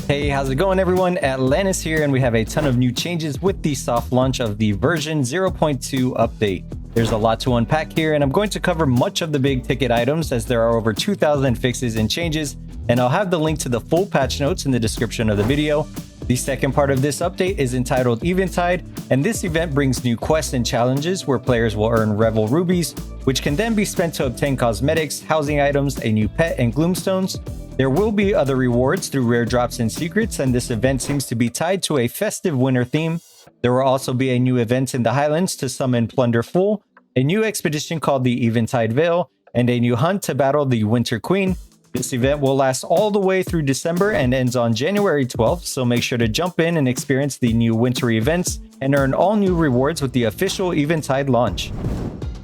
Hey, how's it going everyone? Atlantis here, and we have a ton of new changes with the soft launch of the version 0.2 update. There's a lot to unpack here, and I'm going to cover much of the big ticket items as there are over 2,000 fixes and changes, and I'll have the link to the full patch notes in the description of the video. The second part of this update is entitled Eventide, and this event brings new quests and challenges where players will earn Revel Rubies, which can then be spent to obtain cosmetics, housing items, a new pet, and gloomstones. There will be other rewards through rare drops and secrets, and this event seems to be tied to a festive winter theme. There will also be a new event in the Highlands to summon Plunder Full, a new expedition called the Eventide Veil, and a new hunt to battle the Winter Queen. This event will last all the way through December and ends on January 12th, so make sure to jump in and experience the new winter events and earn all new rewards with the official Eventide launch.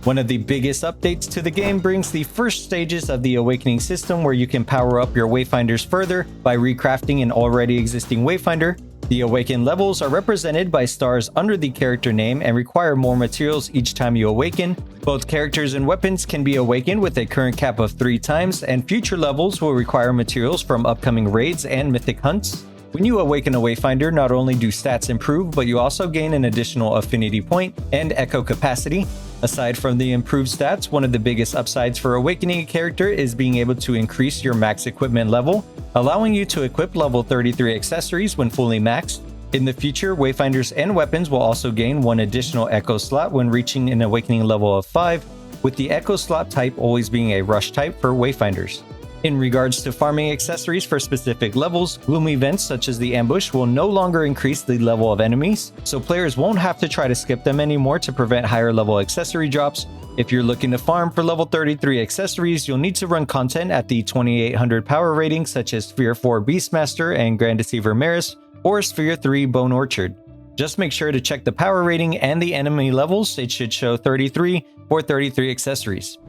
One of the biggest updates to the game brings the first stages of the Awakening system, where you can power up your Wayfinders further by recrafting an already existing Wayfinder. The awakened levels are represented by stars under the character name and require more materials each time you awaken. Both characters and weapons can be awakened with a current cap of 3 times, and future levels will require materials from upcoming raids and mythic hunts. When you awaken a Wayfinder, not only do stats improve, but you also gain an additional affinity point and echo capacity. Aside from the improved stats, one of the biggest upsides for awakening a character is being able to increase your max equipment level, allowing you to equip level 33 accessories when fully maxed. In the future, Wayfinders and weapons will also gain 1 additional echo slot when reaching an awakening level of 5, with the echo slot type always being a rush type for Wayfinders. In regards to farming accessories for specific levels, gloom events such as the ambush will no longer increase the level of enemies, so players won't have to try to skip them anymore to prevent higher level accessory drops. If you're looking to farm for level 33 accessories, you'll need to run content at the 2800 power rating such as Sphere 4 Beastmaster and Grand Deceiver Maris, or Sphere 3 Bone Orchard. Just make sure to check the power rating and the enemy levels. It should show 33 for 33 accessories.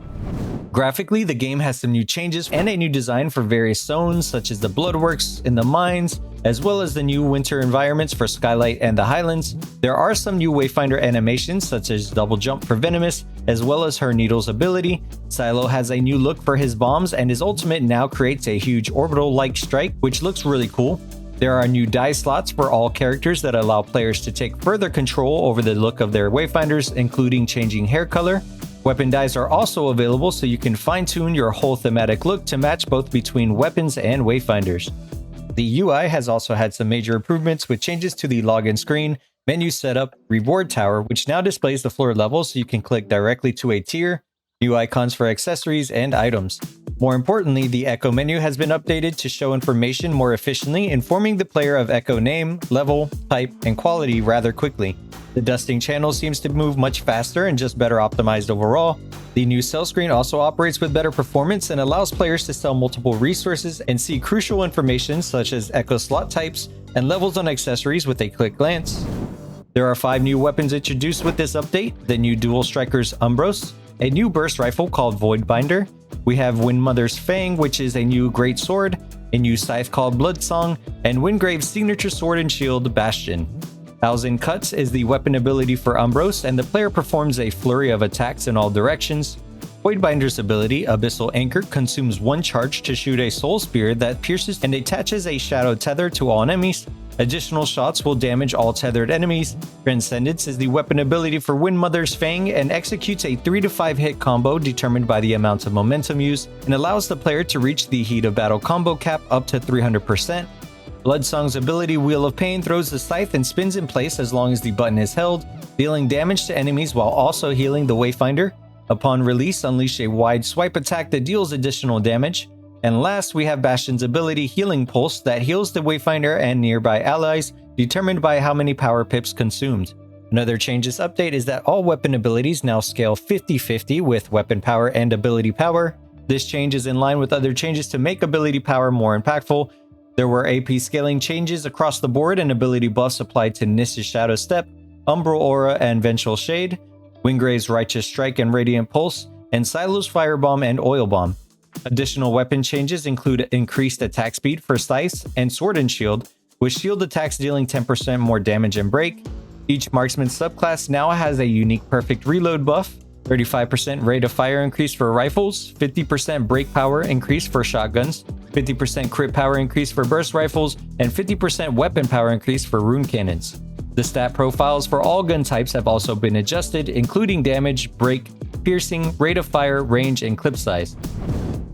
Graphically, the game has some new changes and a new design for various zones such as the Bloodworks in the mines, as well as the new winter environments for Skylight and the Highlands. There are some new Wayfinder animations such as double jump for Venomous, as well as her Needle's ability. Silo has a new look for his bombs, and his ultimate now creates a huge orbital-like strike, which looks really cool. There are new die slots for all characters that allow players to take further control over the look of their Wayfinders, including changing hair color. Weapon dies are also available, so you can fine-tune your whole thematic look to match both between weapons and Wayfinders. The UI has also had some major improvements with changes to the login screen, menu setup, reward tower, which now displays the floor level so you can click directly to a tier, new icons for accessories and items. More importantly, the Echo menu has been updated to show information more efficiently, informing the player of Echo name, level, type, and quality rather quickly. The dusting channel seems to move much faster and just better optimized overall. The new sell screen also operates with better performance and allows players to sell multiple resources and see crucial information such as Echo slot types and levels on accessories with a quick glance. There are 5 new weapons introduced with this update: the new dual strikers Umbros, a new burst rifle called Voidbinder. We have Windmother's Fang, which is a new great sword, a new scythe called Bloodsong, and Wingrave's signature sword and shield Bastion. Thousand Cuts is the weapon ability for Umbros, and the player performs a flurry of attacks in all directions. Voidbinder's ability, Abyssal Anchor, consumes 1 charge to shoot a soul spear that pierces and attaches a shadow tether to all enemies. Additional shots will damage all tethered enemies. Transcendence is the weapon ability for Windmother's Fang and executes a 3 to 5 hit combo determined by the amount of momentum used, and allows the player to reach the heat of battle combo cap up to 300%. Bloodsong's ability, Wheel of Pain, throws the scythe and spins in place as long as the button is held, dealing damage to enemies while also healing the Wayfinder. Upon release, unleash a wide swipe attack that deals additional damage. And last, we have Bastion's ability, Healing Pulse, that heals the Wayfinder and nearby allies, determined by how many power pips consumed. Another changes update is that all weapon abilities now scale 50-50 with weapon power and ability power. This change is in line with other changes to make ability power more impactful. There were AP scaling changes across the board and ability buffs applied to Niss's Shadow Step, Umbral Aura and Vengeful Shade, Wingrave's Righteous Strike and Radiant Pulse, and Silo's Firebomb and Oil Bomb. Additional weapon changes include increased attack speed for Scythe and Sword and Shield, with shield attacks dealing 10% more damage and break. Each marksman subclass now has a unique perfect reload buff, 35% rate of fire increase for rifles, 50% break power increase for shotguns, 50% crit power increase for burst rifles, and 50% weapon power increase for rune cannons. The stat profiles for all gun types have also been adjusted, including damage, break, piercing, rate of fire, range, and clip size.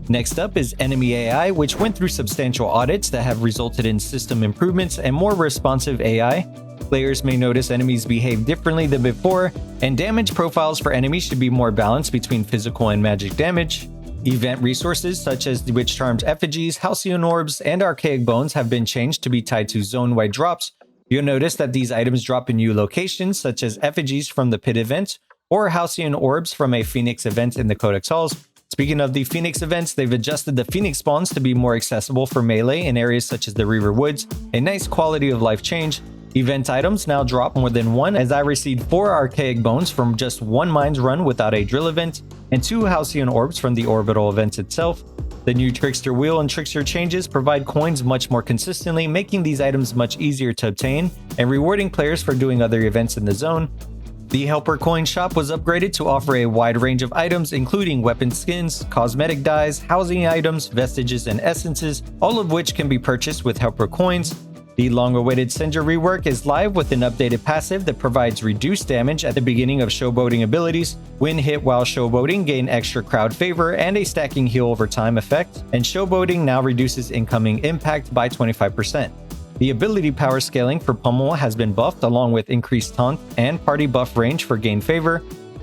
Next up is enemy AI, which went through substantial audits that have resulted in system improvements and more responsive AI. Players may notice enemies behave differently than before, and damage profiles for enemies should be more balanced between physical and magic damage. Event resources such as the Witch Charmed Effigies, Halcyon Orbs, and Archaic Bones have been changed to be tied to zone-wide drops. You'll notice that these items drop in new locations such as Effigies from the Pit event or Halcyon Orbs from a Phoenix event in the Codex Halls. Speaking of the Phoenix events, they've adjusted the Phoenix spawns to be more accessible for melee in areas such as the Reaver Woods, a nice quality of life change. Event items now drop more than one, as I received 4 Archaic Bones from just one Mines run without a Drill event, and 2 Halcyon Orbs from the Orbital event itself. The new Trickster Wheel and Trickster Changes provide coins much more consistently, making these items much easier to obtain, and rewarding players for doing other events in the zone. The Helper Coin Shop was upgraded to offer a wide range of items, including weapon skins, cosmetic dyes, housing items, vestiges, and essences, all of which can be purchased with Helper Coins. The long-awaited Senja rework is live with an updated passive that provides reduced damage at the beginning of showboating abilities. When hit while showboating, gain extra crowd favor and a stacking heal over time effect, and showboating now reduces incoming impact by 25%. The ability power scaling for Pummel has been buffed, along with increased taunt and party buff range for gain favor.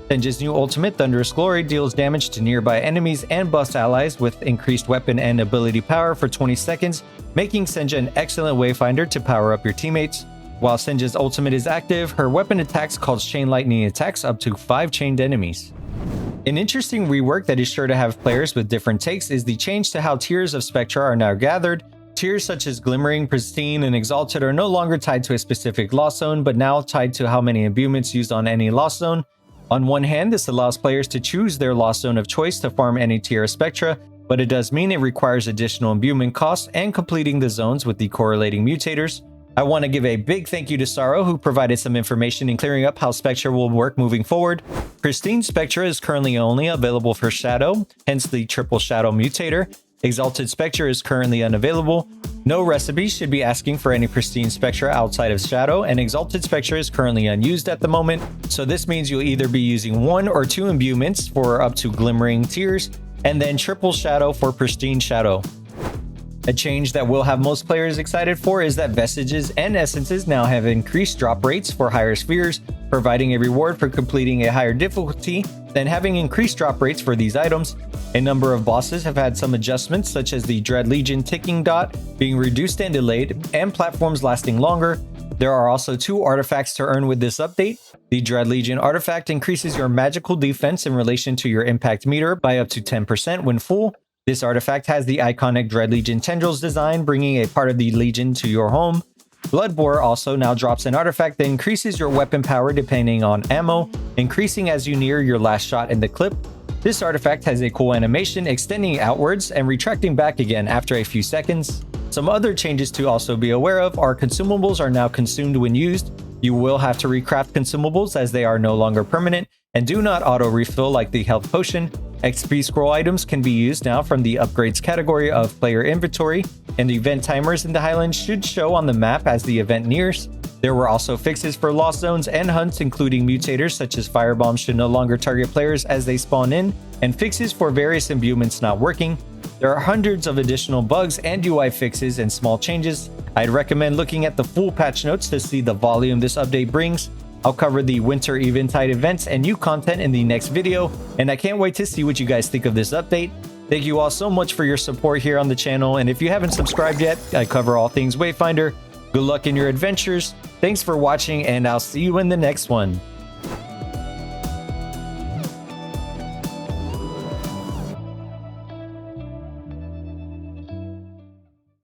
Senja's new ultimate, Thunderous Glory, deals damage to nearby enemies and buffs allies with increased weapon and ability power for 20 seconds, making Senja an excellent Wayfinder to power up your teammates. While Senja's ultimate is active, her weapon attacks cause Chain Lightning attacks up to 5 chained enemies. An interesting rework that is sure to have players with different takes is the change to how tiers of Spectra are now gathered. Tiers such as Glimmering, Pristine, and Exalted are no longer tied to a specific lost zone, but now tied to how many imbuements used on any lost zone. On one hand, this allows players to choose their lost zone of choice to farm any tier of Spectra, but it does mean it requires additional imbuement costs and completing the zones with the correlating mutators. I want to give a big thank you to Saro, who provided some information in clearing up how Spectra will work moving forward. Pristine Spectra is currently only available for Shadow, hence the Triple Shadow Mutator. Exalted Spectra is currently unavailable. No recipes should be asking for any Pristine Spectra outside of Shadow, and Exalted Spectra is currently unused at the moment, so this means you'll either be using 1 or 2 imbuements for up to Glimmering tiers, and then Triple Shadow for Pristine Shadow. A change that will have most players excited for is that Vestiges and Essences now have increased drop rates for higher spheres, providing a reward for completing a higher difficulty than having increased drop rates for these items. A number of bosses have had some adjustments, such as the Dread Legion ticking dot being reduced and delayed, and platforms lasting longer. There are also 2 artifacts to earn with this update. The Dread Legion artifact increases your magical defense in relation to your impact meter by up to 10% when full. This artifact has the iconic Dread Legion tendrils design, bringing a part of the Legion to your home. Bloodbore also now drops an artifact that increases your weapon power depending on ammo, increasing as you near your last shot in the clip. This artifact has a cool animation extending outwards and retracting back again after a few seconds. Some other changes to also be aware of are consumables are now consumed when used. You will have to recraft consumables as they are no longer permanent and do not auto-refill like the health potion. XP scroll items can be used now from the upgrades category of player inventory, and the event timers in the Highlands should show on the map as the event nears. There were also fixes for lost zones and hunts, including mutators such as firebombs should no longer target players as they spawn in, and fixes for various imbuements not working. There are hundreds of additional bugs and UI fixes and small changes. I'd recommend looking at the full patch notes to see the volume this update brings. I'll cover the Winter Eventide events and new content in the next video, and I can't wait to see what you guys think of this update. Thank you all so much for your support here on the channel, and if you haven't subscribed yet, I cover all things Wayfinder. Good luck in your adventures. Thanks for watching, and I'll see you in the next one.